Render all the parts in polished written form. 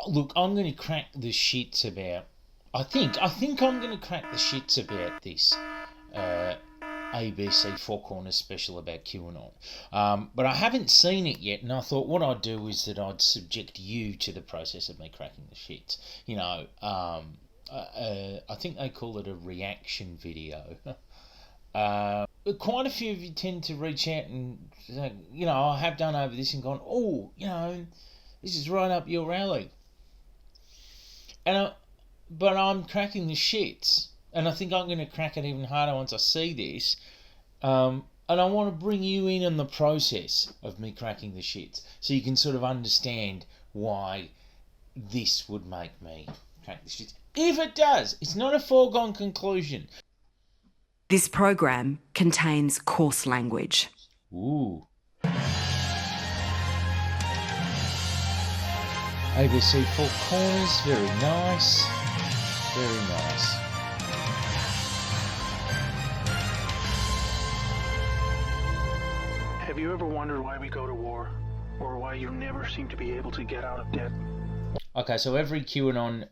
Look, I'm going to crack the shits about... I think I'm going to crack the shits about this ABC Four Corners special about QAnon. But I haven't seen it yet, and I thought what I'd do is that I'd subject you to the process of me cracking the shits. You know, I think they call it a reaction video. Quite a few of you tend to reach out and say, you know, I have done over this and gone, oh, you know, this is right up your alley. But I'm cracking the shits, and I think I'm going to crack it even harder once I see this. And I want to bring you in on the process of me cracking the shits, so you can sort of understand why this would make me crack the shits. If it does, it's not a foregone conclusion. This program contains coarse language. Ooh. ABC Four Corners, very nice. Very nice. Have you ever wondered why we go to war? Or why you never seem to be able to get out of debt? Okay, so every QAnon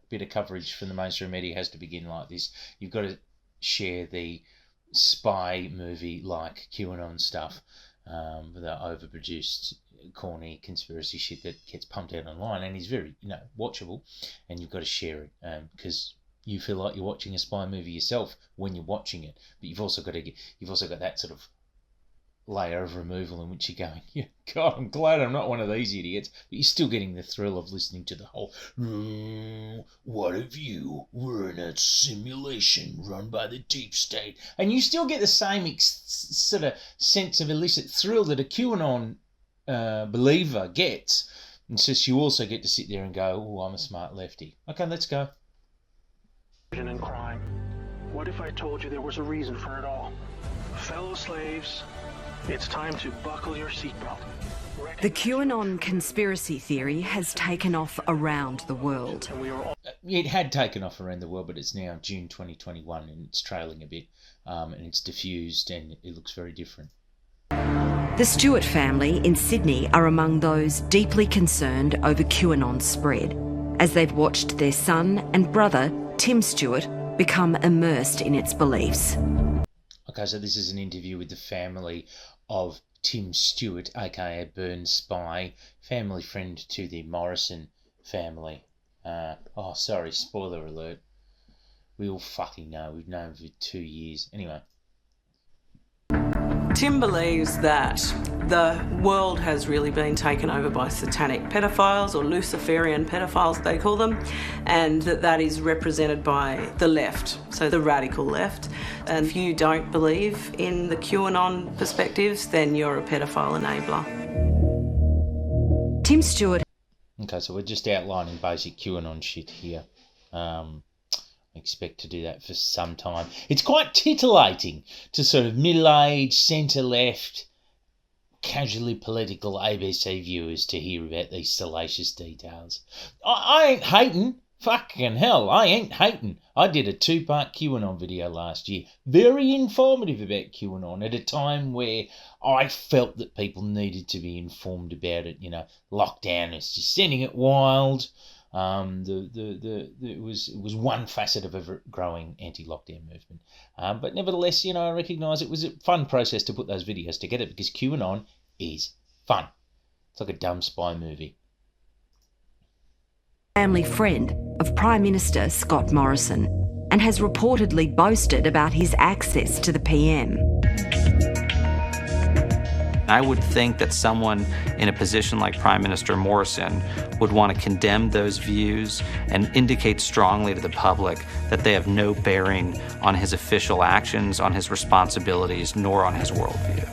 bit of coverage from the mainstream media has to begin like this. You've got to share the spy movie like QAnon stuff, the overproduced, corny conspiracy shit that gets pumped out online and is very, you know, watchable, and you've got to share it because you feel like you're watching a spy movie yourself when you're watching it. But you've also got that sort of layer of removal in which you're going, yeah, God, I'm glad I'm not one of these idiots. But you're still getting the thrill of listening to the whole, what if you were in a simulation run by the deep state? And you still get the same sort of sense of illicit thrill that a QAnon believer gets. And so you also get to sit there and go, oh, I'm a smart lefty. Okay, let's go. And crime. What if I told you there was a reason for it all? Fellow slaves, it's time to buckle your seatbelt. The QAnon conspiracy theory has taken off around the world. It had taken off around the world, but it's now June 2021 and it's trailing a bit, and it's diffused and it looks very different. The Stewart family in Sydney are among those deeply concerned over QAnon's spread, as they've watched their son and brother, Tim Stewart, become immersed in its beliefs. Okay, so this is an interview with the family of Tim Stewart, aka Burn Spy, family friend to the Morrison family. Sorry, spoiler alert. We all fucking know. We've known for 2 years. Anyway. Tim believes that the world has really been taken over by satanic pedophiles, or Luciferian pedophiles they call them, and that is represented by the left, so the radical left. And if you don't believe in the QAnon perspectives, then you're a pedophile enabler. Tim Stewart. Okay, so we're just outlining basic QAnon shit here. Expect to do that for some time. It's quite titillating to sort of middle-aged, centre-left, casually political ABC viewers to hear about these salacious details. I ain't hating. Fucking hell, I ain't hating. I did a 2-part QAnon video last year. Very informative about QAnon at a time where I felt that people needed to be informed about it. You know, lockdown is just sending it wild. It was one facet of a growing anti-lockdown movement. But nevertheless, you know, I recognise it was a fun process to put those videos together because QAnon is fun. It's like a dumb spy movie. Family friend of Prime Minister Scott Morrison, and has reportedly boasted about his access to the PM. I would think that someone in a position like Prime Minister Morrison would want to condemn those views and indicate strongly to the public that they have no bearing on his official actions, on his responsibilities, nor on his worldview.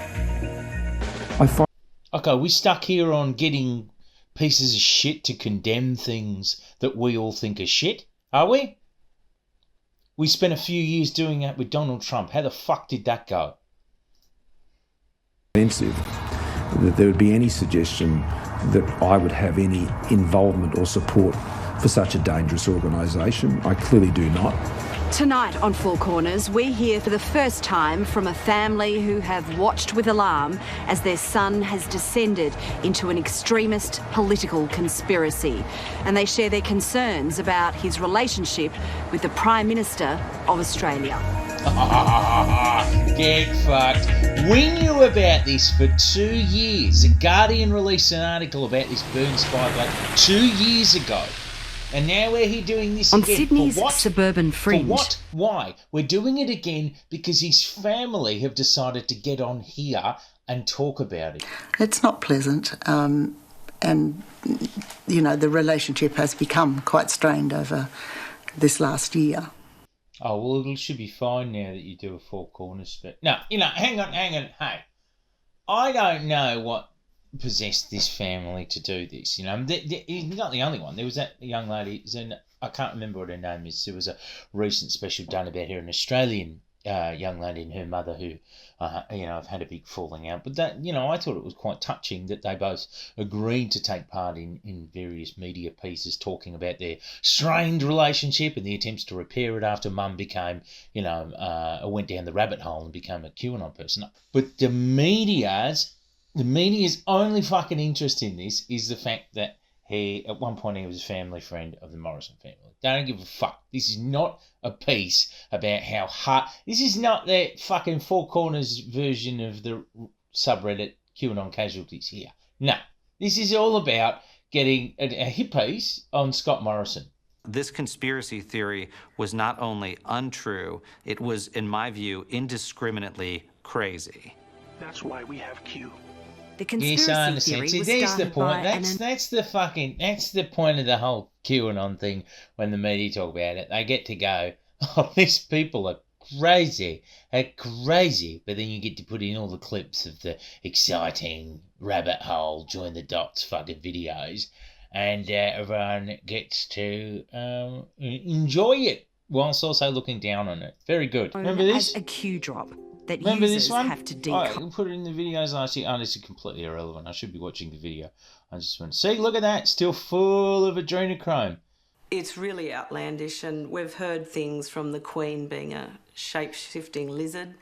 Okay, we stuck here on getting pieces of shit to condemn things that we all think are shit, are we? We spent a few years doing that with Donald Trump. How the fuck did that go? That there would be any suggestion that I would have any involvement or support for such a dangerous organisation. I clearly do not. Tonight on Four Corners, we hear for the first time from a family who have watched with alarm as their son has descended into an extremist political conspiracy. And they share their concerns about his relationship with the Prime Minister of Australia. Get fucked. We knew about this for 2 years. The Guardian released an article about this burn spy 2 years ago. And now we're here doing this on again. Sydney's For what? suburban fringe. For what? Why? We're doing it again because his family have decided to get on here and talk about it. It's not pleasant. And, you know, the relationship has become quite strained over this last year. Oh, well, it should be fine now that you do a Four Corners. But no, hang on. Hey, I don't know what possessed this family to do this. He's not the only one. There was that young lady, I can't remember what her name is. There was a recent special done about her, an Australian young lady and her mother who, have had a big falling out. But that, I thought it was quite touching that they both agreed to take part in various media pieces talking about their strained relationship and the attempts to repair it after mum became, went down the rabbit hole and became a QAnon person. But the media's only fucking interest in this is the fact that at one point he was a family friend of the Morrison family. They don't give a fuck. This is not a piece about how hard... This is not the fucking Four Corners version of the subreddit QAnon casualties here. No. This is all about getting a hit piece on Scott Morrison. This conspiracy theory was not only untrue, it was, in my view, indiscriminately crazy. That's why we have Q. The conspiracy yes, I understand. theory See, was there's the started point. by That's the point of the whole QAnon thing when the media talk about it. They get to go, oh, these people are crazy. But then you get to put in all the clips of the exciting rabbit hole, join the dots fucking videos, and everyone gets to enjoy it whilst also looking down on it. Very good. Remember this? As a Q drop that Remember users this one? have to I decode. put it in the videos last year. Oh, this is completely irrelevant. I should be watching the video. I just went, see, look at that. Still full of adrenochrome. It's really outlandish, and we've heard things from the Queen being a shape-shifting lizard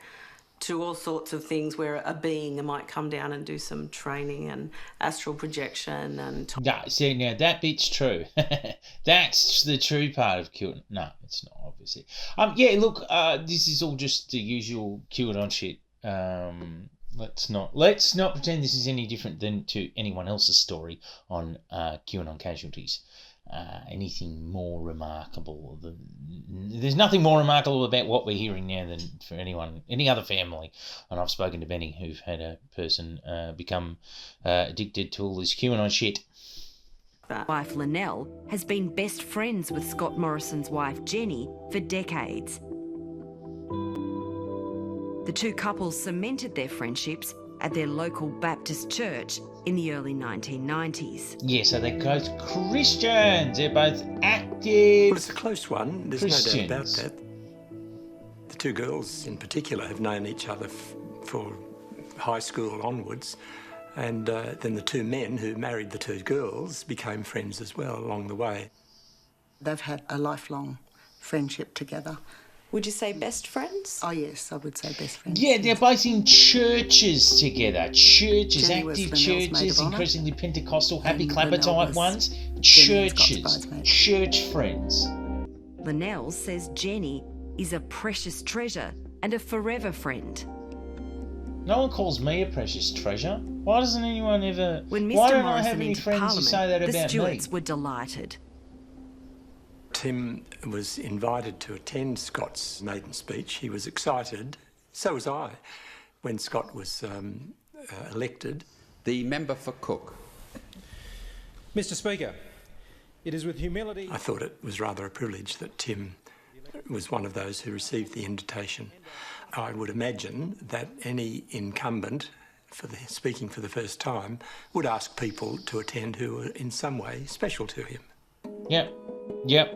to all sorts of things where a being might come down and do some training and astral projection and... Yeah, see, now that bit's true. That's the true part of QAnon. No, it's not, obviously. Yeah, look, this is all just the usual QAnon shit. Let's not pretend this is any different than to anyone else's story on QAnon casualties. Anything more remarkable there's nothing more remarkable about what we're hearing now than for any other family, and I've spoken to many who've had a person become addicted to all this QAnon shit. Wife Linnell has been best friends with Scott Morrison's wife Jenny for decades. The two couples cemented their friendships at their local Baptist church in the early 1990s. Yeah, so they're both Christians. They're both active. Well, it's a close one. There's Christians. No doubt about that. The two girls in particular have known each other for high school onwards. And then the two men who married the two girls became friends as well along the way. They've had a lifelong friendship together. Would you say best friends? Oh, yes, I would say best friends. Yeah, they're both in churches together. Churches, Jenny was active Linnell's maid churches, of honour. increasingly Pentecostal, happy And clapper Linnell type was ones. Jenny and Scott's Churches, bridesmaid. church friends. Linnell says Jenny is a precious treasure and a forever friend. No one calls me a precious treasure. Why doesn't anyone ever... When Why Mr don't I Morrison have any entered friends who Parliament, say that the about Stewarts me? were delighted. Tim was invited to attend Scott's maiden speech. He was excited. So was I when Scott was elected. The member for Cook. Mr Speaker, it is with humility... I thought it was rather a privilege that Tim was one of those who received the invitation. I would imagine that any incumbent speaking for the first time would ask people to attend who were in some way special to him. Yep,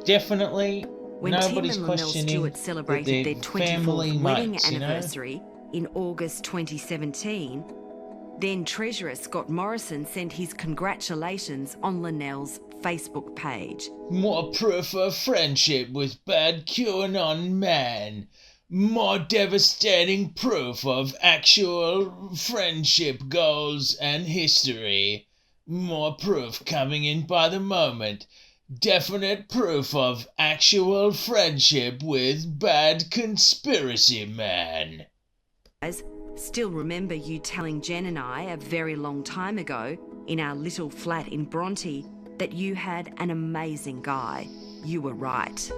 definitely. When Nobody's Tim and Linnell questioning Stewart celebrated their 24th family wedding mates, anniversary in August 2017, Then Treasurer Scott Morrison sent his congratulations on Linnell's Facebook page. More proof of friendship with bad QAnon man. More devastating proof of actual friendship goals and history. More proof coming in by the moment. Definite proof of actual friendship with bad conspiracy man. Still remember you telling Jen and I a very long time ago in our little flat in Bronte that you had an amazing guy. You were right.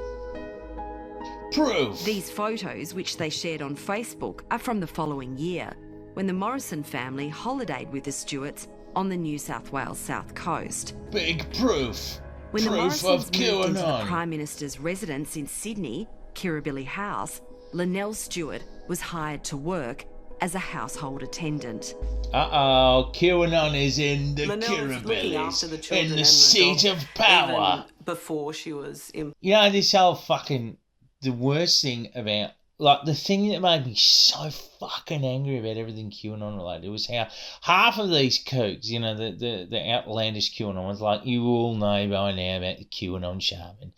Proof. These photos, which they shared on Facebook, are from the following year, when the Morrison family holidayed with the Stewarts on the New South Wales south coast. Big proof. When proof the Morrisons of moved into the QAnon. Prime Minister's residence in Sydney, Kirribilli House, Linnell Stewart was hired to work as a household attendant. QAnon is in the Linnell was looking after the Kirribillis, children in the and seat dog of power. even before she was in. You know, this whole fucking, the worst thing about, like, the thing that made me so fucking angry about everything QAnon related was how half of these kooks, you know, the outlandish QAnon ones, like, you all know by now about the QAnon shaman,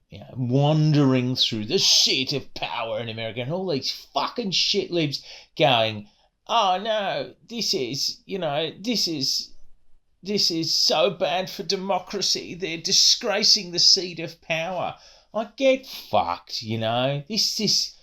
you know, wandering through the seat of power in America, and all these fucking shit libs going, oh no, this is so bad for democracy. They're disgracing the seat of power. I get fucked, you know. This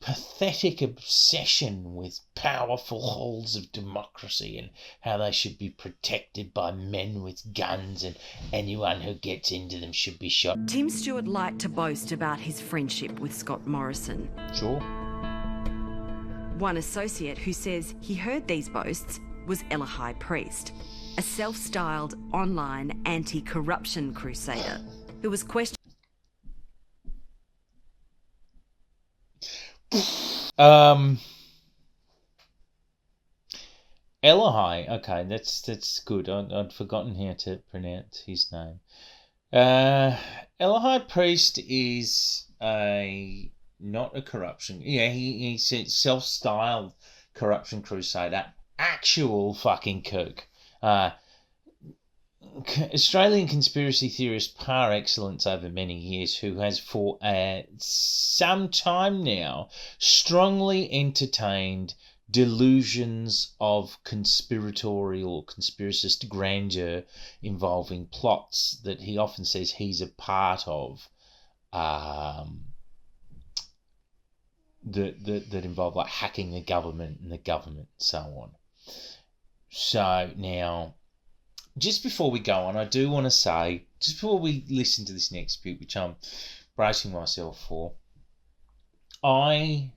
pathetic obsession with powerful halls of democracy and how they should be protected by men with guns and anyone who gets into them should be shot. Tim Stewart liked to boast about his friendship with Scott Morrison. Sure. One associate who says he heard these boasts was Ella High Priest, a self-styled online anti-corruption crusader who was questioned. Elahai, okay, that's good. I'd forgotten how to pronounce his name. Elahai Priest is not a corruption. Yeah, he's a self-styled corruption crusader. Actual fucking kook. Australian conspiracy theorist par excellence over many years, who has for some time now strongly entertained delusions of conspiratorial or conspiracist grandeur involving plots that he often says he's a part of, that involve like hacking the government and so on. So now, just before we go on, I do want to say, just before we listen to this next bit, which I'm bracing myself for, I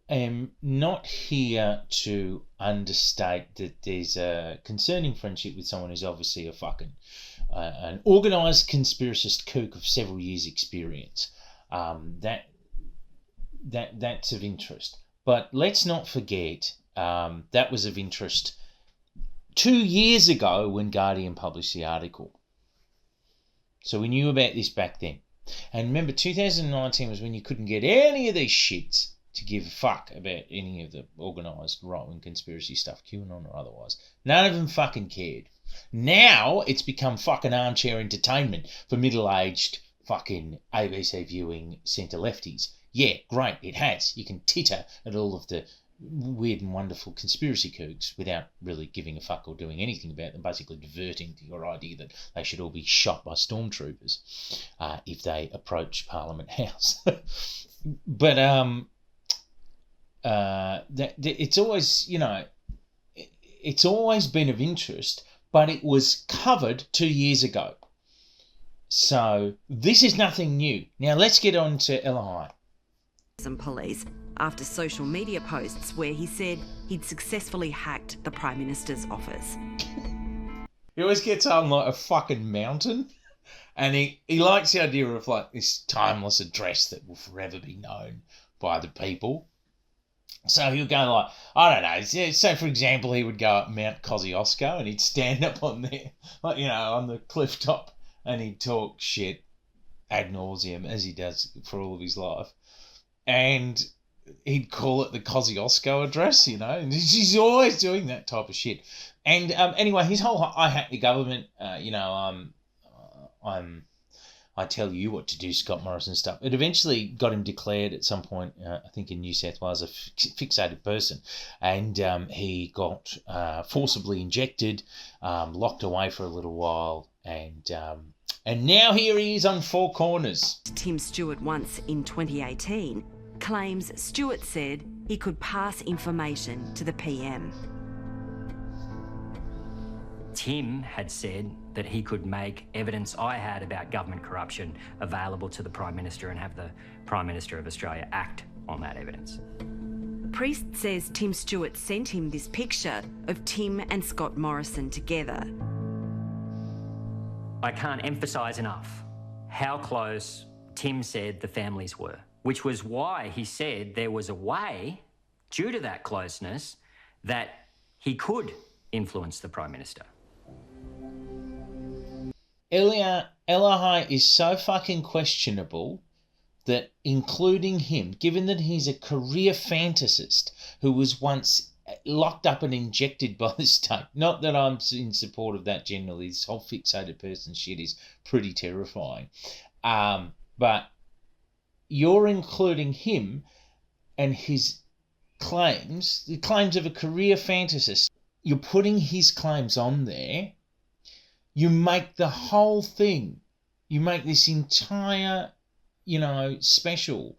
am not here to understate that there's a concerning friendship with someone who's obviously a fucking an organised conspiracist kook of several years' experience. That's of interest. But let's not forget that was of interest 2 years ago when Guardian published the article. So we knew about this back then. And remember, 2019 was when you couldn't get any of these shits to give a fuck about any of the organised right-wing conspiracy stuff, QAnon or otherwise. None of them fucking cared. Now it's become fucking armchair entertainment for middle-aged fucking ABC viewing centre-lefties. Yeah, great, it has. You can titter at all of the weird and wonderful conspiracy kooks without really giving a fuck or doing anything about them, basically diverting to your idea that they should all be shot by stormtroopers if they approach Parliament House. But it's always, you know, it's always been of interest, but it was covered 2 years ago. So this is nothing new. Now let's get on to Eli. Some police after social media posts where he said he'd successfully hacked the Prime Minister's office. He always gets on like a fucking mountain, and he likes the idea of like this timeless address that will forever be known by the people. So he'll go like, I don't know, so for example, he would go up Mount Kosciuszko and he'd stand up on there, like, you know, on the cliff top, and he'd talk shit ad nauseum, as he does for all of his life. And he'd call it the Kosciuszko address, you know, and she's always doing that type of shit. And anyway, his whole "I hack the government," I tell you what to do, Scott Morrison stuff. It eventually got him declared at some point, I think in New South Wales, a fixated person, and he got forcibly injected, locked away for a little while, and now here he is on Four Corners. Tim Stewart once in 2018 claims Stewart said he could pass information to the PM. Tim had said that he could make evidence I had about government corruption available to the Prime Minister and have the Prime Minister of Australia act on that evidence. Priest says Tim Stewart sent him this picture of Tim and Scott Morrison together. I can't emphasise enough how close Tim said the families were, which was why he said there was a way, due to that closeness, that he could influence the Prime Minister. Elahi is so fucking questionable that including him, given that he's a career fantasist who was once locked up and injected by the state, not that I'm in support of that generally, this whole fixated person shit is pretty terrifying, but you're including him and his claims, the claims of a career fantasist, you're putting his claims on there. You make the whole thing, you make this entire, special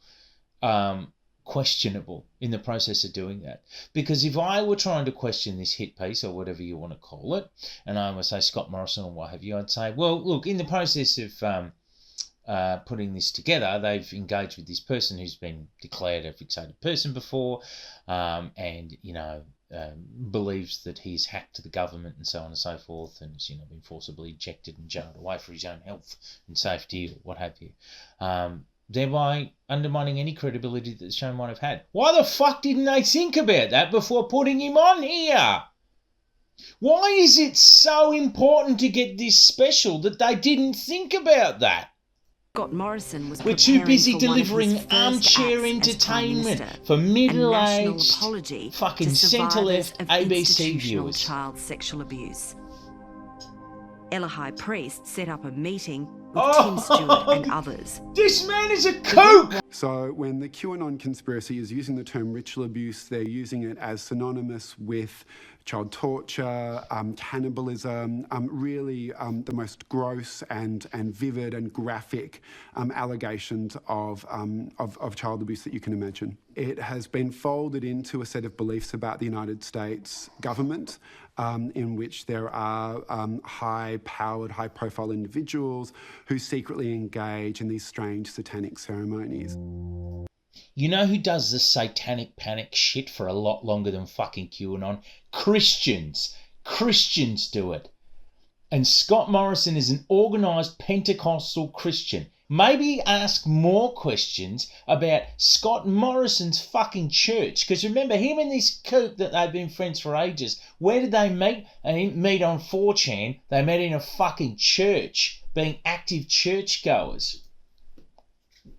questionable in the process of doing that. Because if I were trying to question this hit piece or whatever you want to call it, and I would say Scott Morrison or what have you, I'd say, well, look, in the process of putting this together, they've engaged with this person who's been declared a fixated person before, and, believes that he's hacked the government and so on and so forth, and has, been forcibly ejected and jailed away for his own health and safety or what have you, thereby undermining any credibility that the show might have had. Why the fuck didn't they think about that before putting him on here? Why is it so important to get this special that they didn't think about that? Scott Morrison was We're too busy for delivering one of his first armchair acts as Prime entertainment Minister, for a national middle-aged, apology fucking to survivors centre-left of ABC institutional viewers. child sexual abuse. Elahi Priest set up a meeting with Tim Stewart and others. This man is a kook! So when the QAnon conspiracy is using the term ritual abuse, they're using it as synonymous with child torture, cannibalism, really the most gross and vivid and graphic allegations of child abuse that you can imagine. It has been folded into a set of beliefs about the United States government, in which there are high-powered, high-profile individuals who secretly engage in these strange satanic ceremonies. You know who does the satanic panic shit for a lot longer than fucking QAnon? Christians. Christians do it. And Scott Morrison is an organised Pentecostal Christian. Maybe ask more questions about Scott Morrison's fucking church. Because remember, him and this kook that they've been friends for ages, where did they meet? They didn't meet on 4chan. They met in a fucking church, being active churchgoers.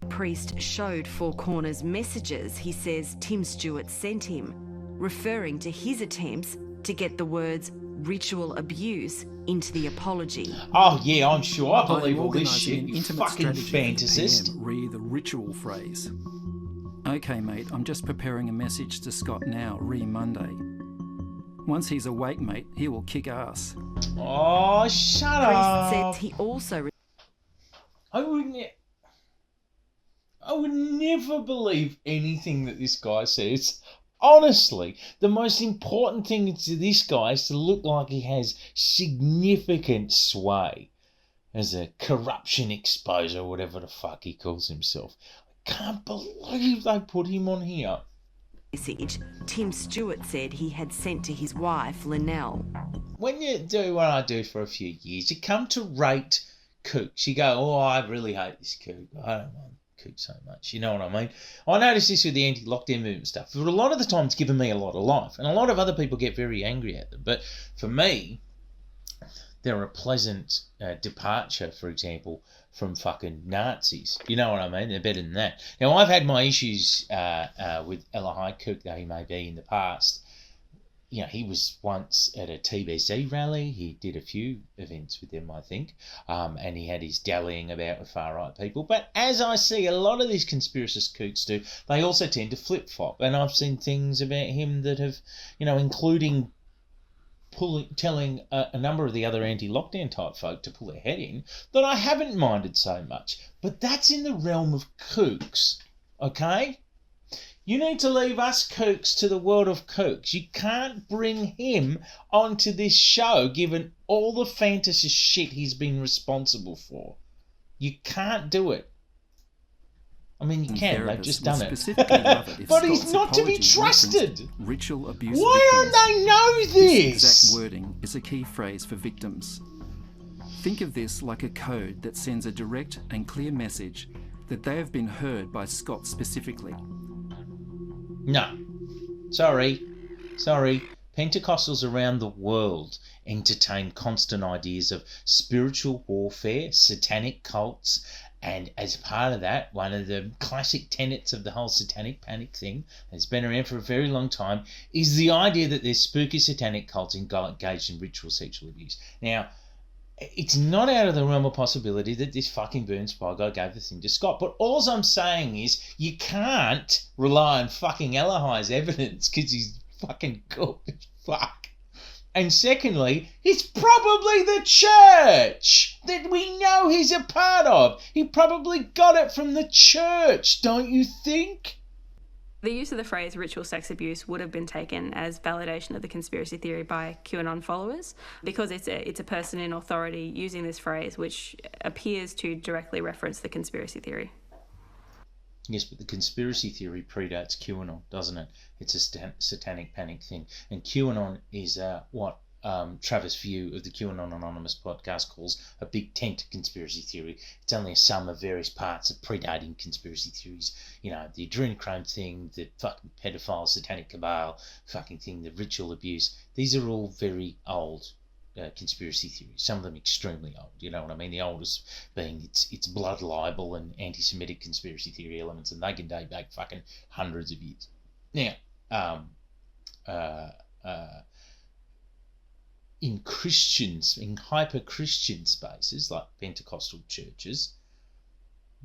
Priest showed Four Corners messages he says Tim Stewart sent him, referring to his attempts to get the words ritual abuse into the apology. Oh yeah, I'm sure. I believe all this shit, you fucking fantasist. Re the ritual phrase. Okay, mate, I'm just preparing a message to Scott now, re Monday. Once he's awake, mate, he will kick ass. Oh, shut up. Priest says he also... I would never believe anything that this guy says. Honestly, the most important thing to this guy is to look like he has significant sway as a corruption exposer, or whatever the fuck he calls himself. I can't believe they put him on here. Message Tim Stewart said he had sent to his wife, Linnell. When you do what I do for a few years, you come to rate kooks. You go, oh, I really hate this kook. I don't mind kook so much. You know what I mean? I noticed this with the anti-lockdown movement stuff. But a lot of the time it's given me a lot of life. And a lot of other people get very angry at them. But for me, they're a pleasant departure, for example, from fucking Nazis. You know what I mean? They're better than that. Now, I've had my issues with Ella Cook, though he may be in the past. You know, he was once at a TBC rally. He did a few events with them, I think, and he had his dallying about with far-right people. But as I see a lot of these conspiracist kooks do, they also tend to flip-flop. And I've seen things about him that have, you know, including telling a number of the other anti-lockdown type folk to pull their head in, that I haven't minded so much. But that's in the realm of kooks, okay? You need to leave us kooks to the world of kooks. You can't bring him onto this show given all the fantasy shit he's been responsible for. You can't do it. I mean, you can. They've just done it. But he's not to be trusted. Ritual abuse. Why don't they know this? This exact wording is a key phrase for victims. Think of this like a code that sends a direct and clear message that they have been heard by Scott specifically. No. Sorry. Pentecostals around the world entertain constant ideas of spiritual warfare, satanic cults, and as part of that, one of the classic tenets of the whole satanic panic thing, that's been around for a very long time, is the idea that there's spooky satanic cults engaged in ritual sexual abuse. Now, it's not out of the realm of possibility that this fucking Burn Spy guy gave the thing to Scott. But all I'm saying is you can't rely on fucking Elahai's evidence because he's fucking cooked as fuck. And secondly, it's probably the church that we know he's a part of. He probably got it from the church, don't you think? The use of the phrase ritual sex abuse would have been taken as validation of the conspiracy theory by QAnon followers because it's a person in authority using this phrase which appears to directly reference the conspiracy theory. Yes, but the conspiracy theory predates QAnon, doesn't it? It's a satanic panic thing. And QAnon is what Travis View of the QAnon Anonymous podcast calls a big tent conspiracy theory. It's only a sum of various parts of predating conspiracy theories. You know, the adrenochrome thing, the fucking pedophile satanic cabal fucking thing, the ritual abuse. These are all very old conspiracy theories. Some of them extremely old. You know what I mean? The oldest being it's blood libel and anti-Semitic conspiracy theory elements, and they can date back fucking hundreds of years. Now, in hyper-Christian spaces like Pentecostal churches,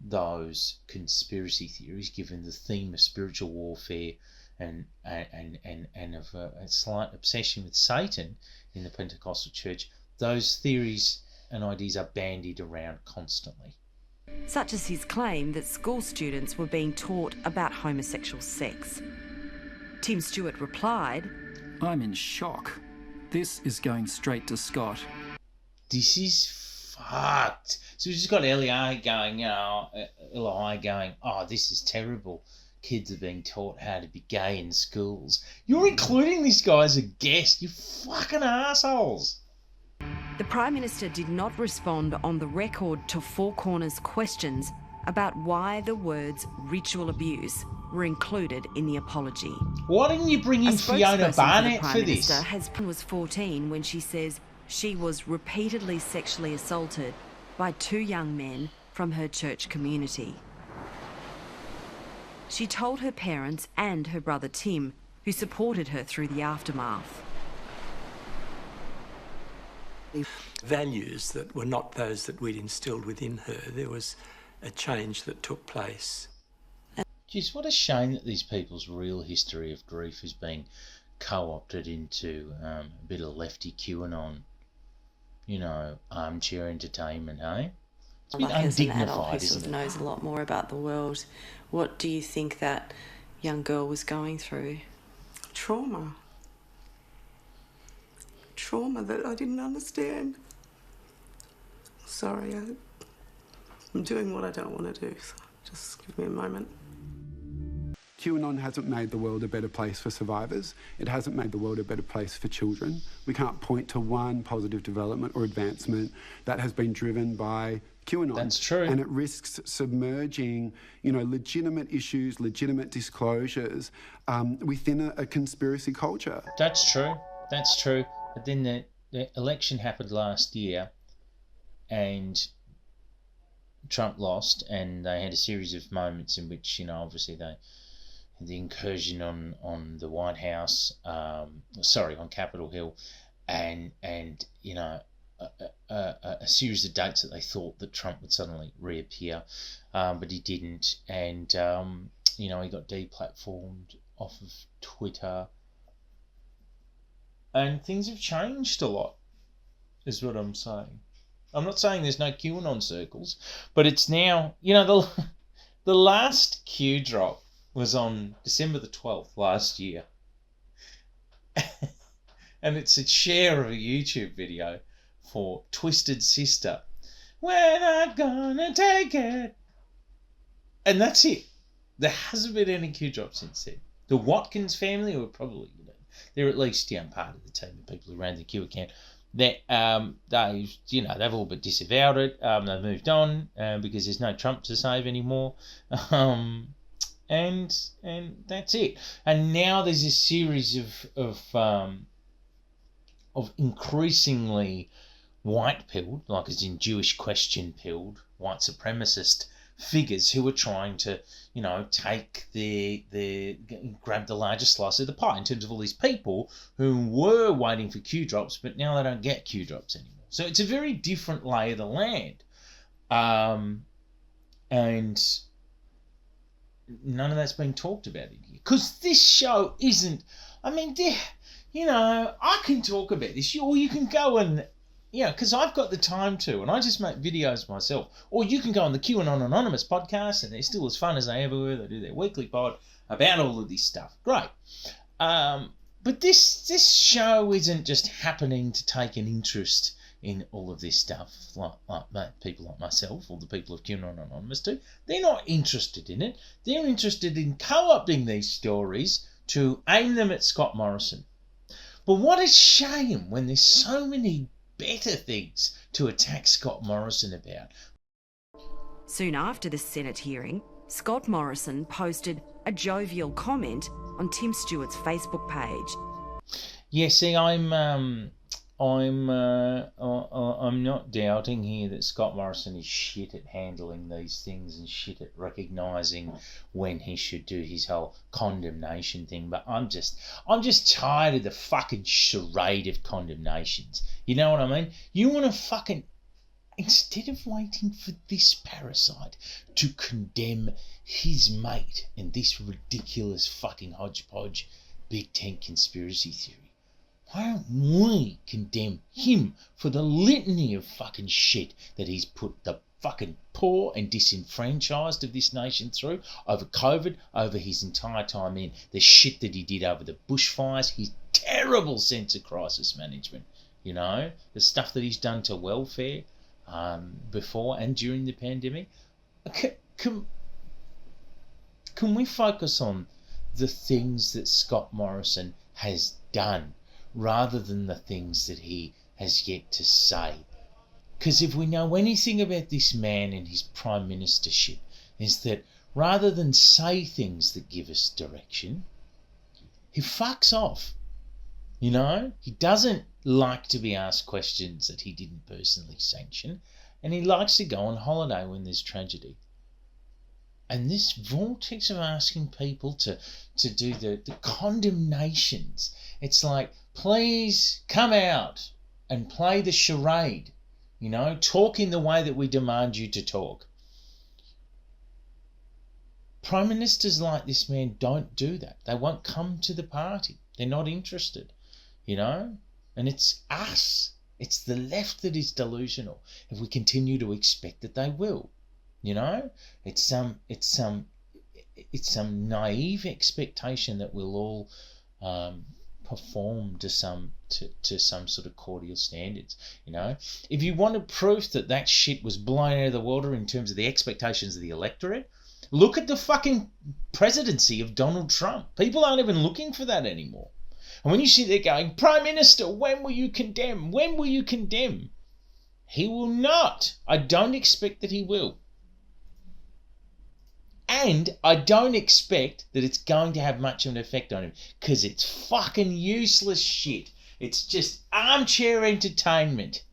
those conspiracy theories, given the theme of spiritual warfare and of a slight obsession with Satan in the Pentecostal church, those theories and ideas are bandied around constantly. Such as his claim that school students were being taught about homosexual sex. Tim Stewart replied, "I'm in shock. This is going straight to Scott." This is fucked. So we've just got Eli going, oh, this is terrible. Kids are being taught how to be gay in schools. You're including this guy as a guest, you fucking assholes. The Prime Minister did not respond on the record to Four Corners questions about why the words ritual abuse were included in the apology. Why didn't you bring in Fiona Barnett for this? Was 14 when she says she was repeatedly sexually assaulted by two young men from her church community. She told her parents and her brother Tim, who supported her through the aftermath. Values that were not those that we'd instilled within her. There was a change that took place. Geez, what a shame that these people's real history of grief has been co-opted into a bit of lefty QAnon, armchair entertainment, eh? It's a bit as an adult undignified, who sort isn't of it? knows a lot more about the world, what do you think that young girl was going through? Trauma. Trauma that I didn't understand. Sorry, I'm doing what I don't want to do, so just give me a moment. QAnon hasn't made the world a better place for survivors. It hasn't made the world a better place for children. We can't point to one positive development or advancement that has been driven by QAnon. That's true. And it risks submerging, legitimate issues, legitimate disclosures within a conspiracy culture. That's true. But then the election happened last year, and Trump lost, and they had a series of moments in which, obviously the incursion on the White House, on Capitol Hill, and a series of dates that they thought that Trump would suddenly reappear, but he didn't, and he got deplatformed off of Twitter, and things have changed a lot, is what I'm saying. I'm not saying there's no QAnon circles, but it's now, the last Q drop was on December the 12th last year. And it's a share of a YouTube video for Twisted Sister. We're not gonna take it. And that's it. There hasn't been any Q drops since then. The Watkins family were probably, they're at least part of the team of people who ran the Q account. That they've all but disavowed it. They've moved on because there's no Trump to save anymore, and that's it. And now there's a series of increasingly white-pilled, like as in Jewish question-pilled, white supremacist figures who are trying to, take grab the largest slice of the pie in terms of all these people who were waiting for Q drops, but now they don't get Q drops anymore. So it's a very different lay of the land. And none of that's been talked about in here. Because this show isn't, I can talk about this, or you can go and, because I've got the time to, and I just make videos myself. Or you can go on the QAnon Anonymous podcast, and they're still as fun as they ever were. They do their weekly pod about all of this stuff. Great. But this show isn't just happening to take an interest in all of this stuff, like people like myself, or the people of QAnon Anonymous do. They're not interested in it. They're interested in co-opting these stories to aim them at Scott Morrison. But what a shame when there's so many better things to attack Scott Morrison about. Soon after the Senate hearing, Scott Morrison posted a jovial comment on Tim Stewart's Facebook page. Yeah, see, I'm not doubting here that Scott Morrison is shit at handling these things and shit at recognising when he should do his whole condemnation thing. But I'm just tired of the fucking charade of condemnations. You know what I mean? You want to fucking, instead of waiting for this parasite to condemn his mate in this ridiculous fucking hodgepodge Big Tent conspiracy theory, why don't we condemn him for the litany of fucking shit that he's put the fucking poor and disenfranchised of this nation through over COVID, over his entire time in, the shit that he did over the bushfires, his terrible sense of crisis management, the stuff that he's done to welfare before and during the pandemic. Can we focus on the things that Scott Morrison has done rather than the things that he has yet to say? Because if we know anything about this man and his prime ministership, is that rather than say things that give us direction, he fucks off. He doesn't like to be asked questions that he didn't personally sanction, and he likes to go on holiday when there's tragedy. And this vortex of asking people to do the condemnations, it's like, please come out and play the charade, talk in the way that we demand you to talk. Prime ministers like this man don't do that. They won't come to the party. They're not interested, And it's us. It's the left that is delusional if we continue to expect that they will. It's some naive expectation that we'll all perform to some sort of cordial standards. If you wanted proof that shit was blown out of the water in terms of the expectations of the electorate, look at the fucking presidency of Donald Trump. People aren't even looking for that anymore. And when you sit there going, Prime Minister, when will you condemn? When will you condemn? He will not. I don't expect that he will. And I don't expect that it's going to have much of an effect on him, because it's fucking useless shit It's just armchair entertainment.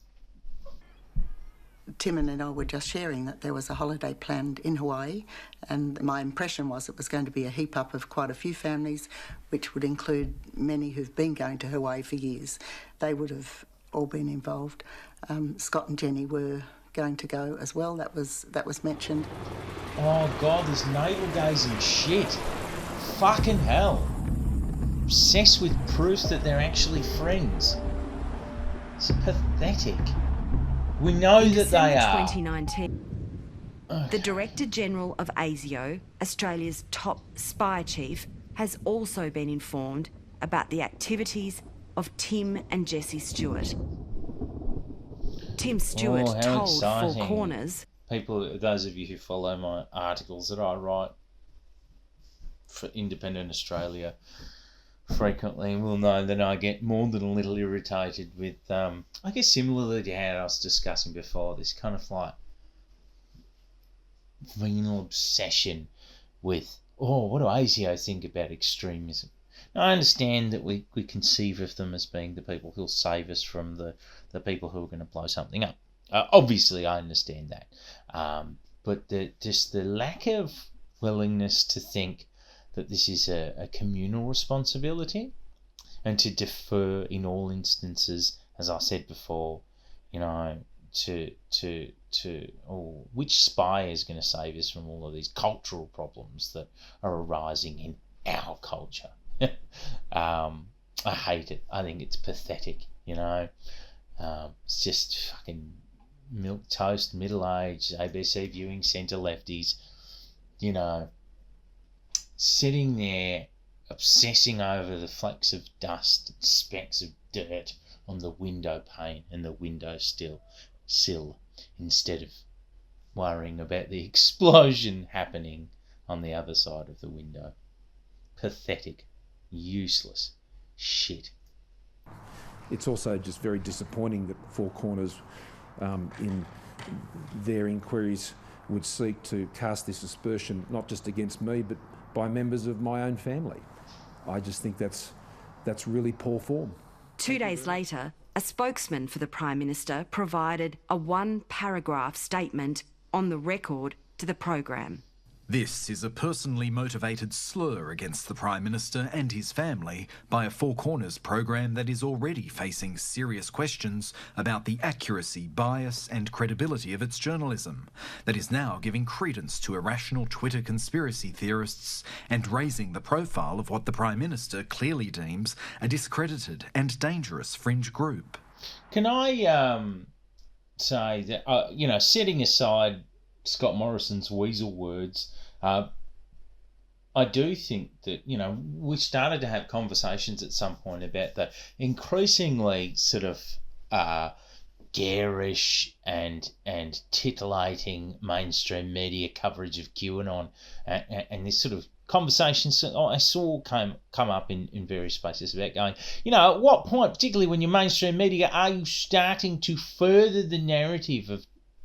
Tim and I were just sharing that there was a holiday planned in Hawaii, and my impression was it was going to be a heap up of quite a few families, which would include many who've been going to Hawaii for years. They would have all been involved. Scott and Jenny were going to go as well. That was mentioned. Oh God, there's navel gazing shit. Fucking hell. Obsessed with proof that they're actually friends. It's pathetic. We know that they are. In December 2019, the Director General of ASIO, Australia's top spy chief, has also been informed about the activities of Tim and Jessie Stewart. Tim Stewart told exciting. Four Corners... People, those of you who follow my articles that I write for Independent Australia frequently will know that I get more than a little irritated with, I guess similarly to how I was discussing before, this kind of like venal obsession with, what do ASIO think about extremism? Now, I understand that we conceive of them as being the people who'll save us from the people who are going to blow something up. Obviously, I understand that. But just the lack of willingness to think that this is a communal responsibility and to defer in all instances, as I said before, to which spy is going to save us from all of these cultural problems that are arising in our culture. I hate it. I think it's pathetic, It's just fucking milquetoast, middle-aged, ABC viewing centre lefties, sitting there obsessing over the flecks of dust and specks of dirt on the window pane and the window sill instead of worrying about the explosion happening on the other side of the window. Pathetic, useless shit. It's also just very disappointing that Four Corners, in their inquiries, would seek to cast this aspersion not just against me, but by members of my own family. I just think that's really poor form. 2 days later, a spokesman for the Prime Minister provided a one-paragraph statement on the record to the program. This is a personally motivated slur against the Prime Minister and his family by a Four Corners program that is already facing serious questions about the accuracy, bias and credibility of its journalism, that is now giving credence to irrational Twitter conspiracy theorists and raising the profile of what the Prime Minister clearly deems a discredited and dangerous fringe group. Can I say that, setting aside Scott Morrison's weasel words, I do think that, we started to have conversations at some point about the increasingly sort of garish and titillating mainstream media coverage of QAnon and this sort of conversations I saw come up in various spaces about going, at what point, particularly when you're mainstream media, are you starting to further the narrative of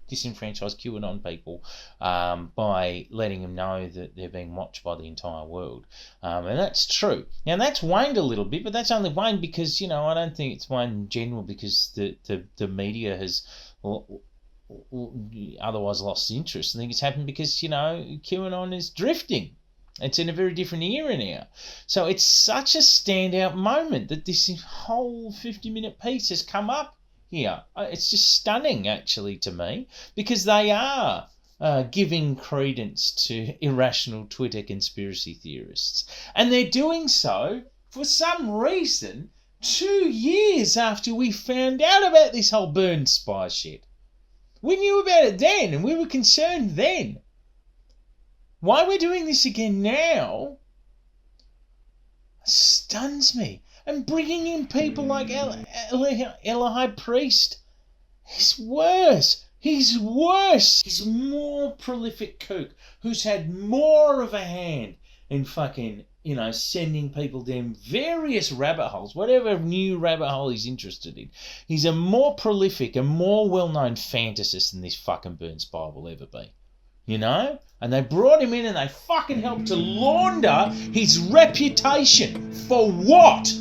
disenfranchised QAnon people by letting them know that they're being watched by the entire world. And that's true. Now, that's waned a little bit, but that's only waned because, I don't think it's waned in general because the media has otherwise lost interest. I think it's happened because, QAnon is drifting. It's in a very different era now. So it's such a standout moment that this whole 50-minute piece has come up here. It's just stunning, actually, to me, because they are giving credence to irrational Twitter conspiracy theorists. And they're doing so, for some reason, 2 years after we found out about this whole Burns spy shit. We knew about it then, and we were concerned then. Why we're doing this again now stuns me. And bringing in people like Ella High Priest, he's worse. He's worse. He's a more prolific kook who's had more of a hand in fucking, sending people down various rabbit holes, whatever new rabbit hole he's interested in. He's a more prolific and more well-known fantasist than this fucking Burns spy will ever be. And they brought him in and they fucking helped to launder his reputation. For what?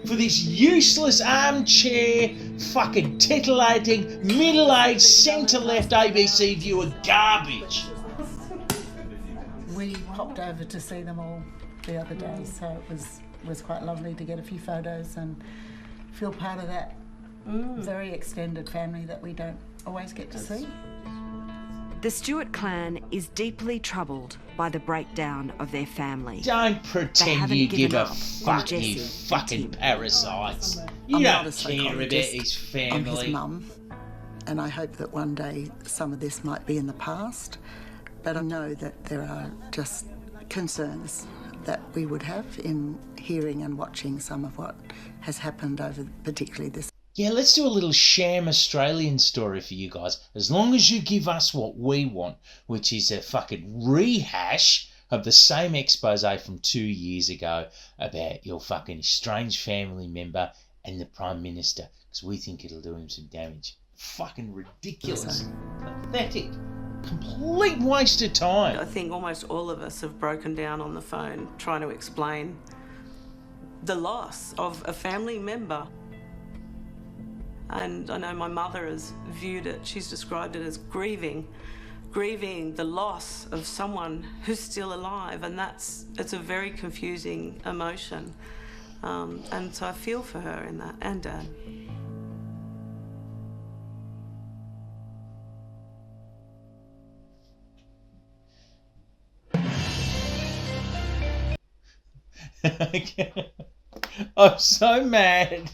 for this useless armchair, fucking titillating, middle-aged, centre-left ABC viewer garbage. We popped over to see them all the other day, so it was quite lovely to get a few photos and feel part of that very extended family that we don't always get to see. The Stewart clan is deeply troubled by the breakdown of their family. Don't pretend you give a fuck, Jesse you fucking parasites. You I'm don't not a care about his psychologist. family. I'm his mum, and I hope that one day some of this might be in the past, but I know that there are just concerns that we would have in hearing and watching some of what has happened over particularly this. Yeah, let's do a little sham Australian story for you guys. As long as you give us what we want, which is a fucking rehash of the same expose from 2 years ago about your fucking estranged family member and the Prime Minister, because we think it'll do him some damage. Fucking ridiculous. Pathetic. Complete waste of time. I think almost all of us have broken down on the phone trying to explain the loss of a family member. And I know my mother has viewed it, she's described it as grieving the loss of someone who's still alive, and it's a very confusing emotion. And so I feel for her in that, and Dad. I'm so mad.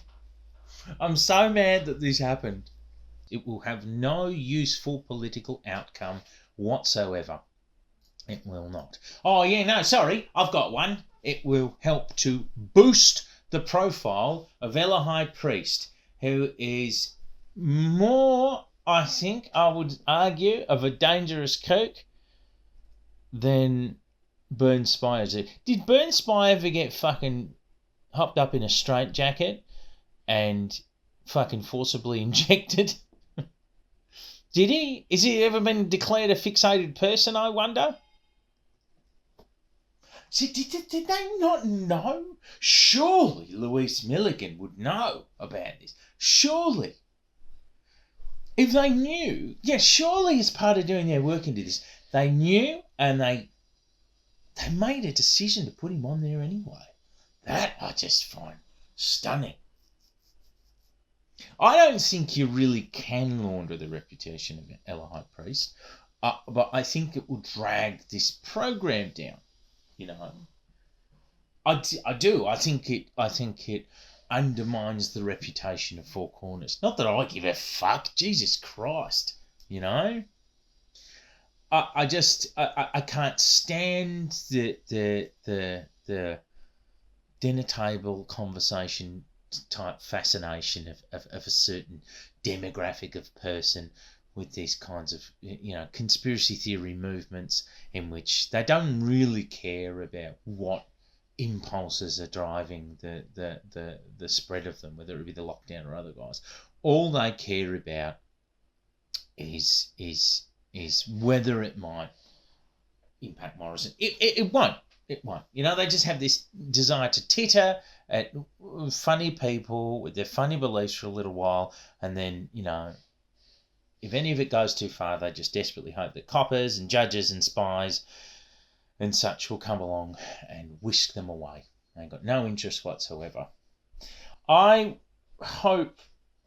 I'm so mad that this happened. It will have no useful political outcome whatsoever. It will not. Oh, yeah, no, sorry. I've got one. It will help to boost the profile of Ella High Priest, who is more, I think, I would argue, of a dangerous kook than Burn Spy is. Did Burn Spy ever get fucking hopped up in a straitjacket and fucking forcibly injected? Did he? Has he ever been declared a fixated person, I wonder? See, did they not know? Surely Louise Milligan would know about this. Surely. If they knew, yeah, surely as part of doing their work into this, they knew and they made a decision to put him on there anyway. That I just find stunning. I don't think you really can launder the reputation of Ella High Priest, but I think it will drag this program down. You know, I do. I think it undermines the reputation of Four Corners. Not that I give a fuck. Jesus Christ, you know. I can't stand the dinner table conversation type fascination of a certain demographic of person with these kinds of, you know, conspiracy theory movements in which they don't really care about what impulses are driving the spread of them, whether it be the lockdown or otherwise. All they care about is whether it might impact Morrison. It won't. It won't. You know, they just have this desire to titter at funny people with their funny beliefs for a little while, and then, you know, if any of it goes too far, they just desperately hope that coppers and judges and spies and such will come along and whisk them away. They've got no interest whatsoever. I hope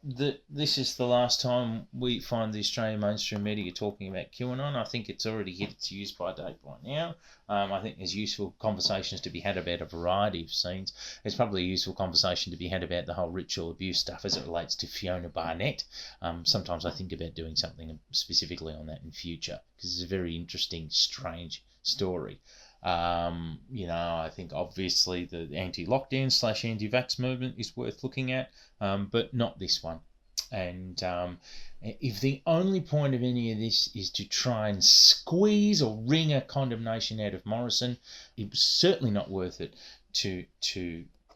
that this is the last time we find the Australian mainstream media talking about QAnon. I think it's already hit its use-by date by now. I think there's useful conversations to be had about a variety of scenes. There's probably a useful conversation to be had about the whole ritual abuse stuff as it relates to Fiona Barnett. Sometimes I think about doing something specifically on that in future, because it's a very interesting, strange story. You know, I think obviously the anti-lockdown / anti-vax movement is worth looking at, but not this one. And if the only point of any of this is to try and squeeze or wring a condemnation out of Morrison, it's certainly not worth it to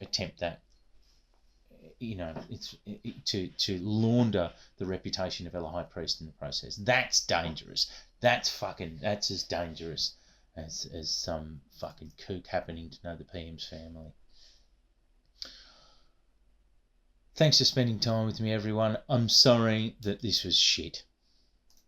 attempt that. You know, to launder the reputation of Ella High Priest in the process. That's dangerous. That's as dangerous as some fucking kook happening to know the PM's family. Thanks for spending time with me, everyone. I'm sorry that this was shit.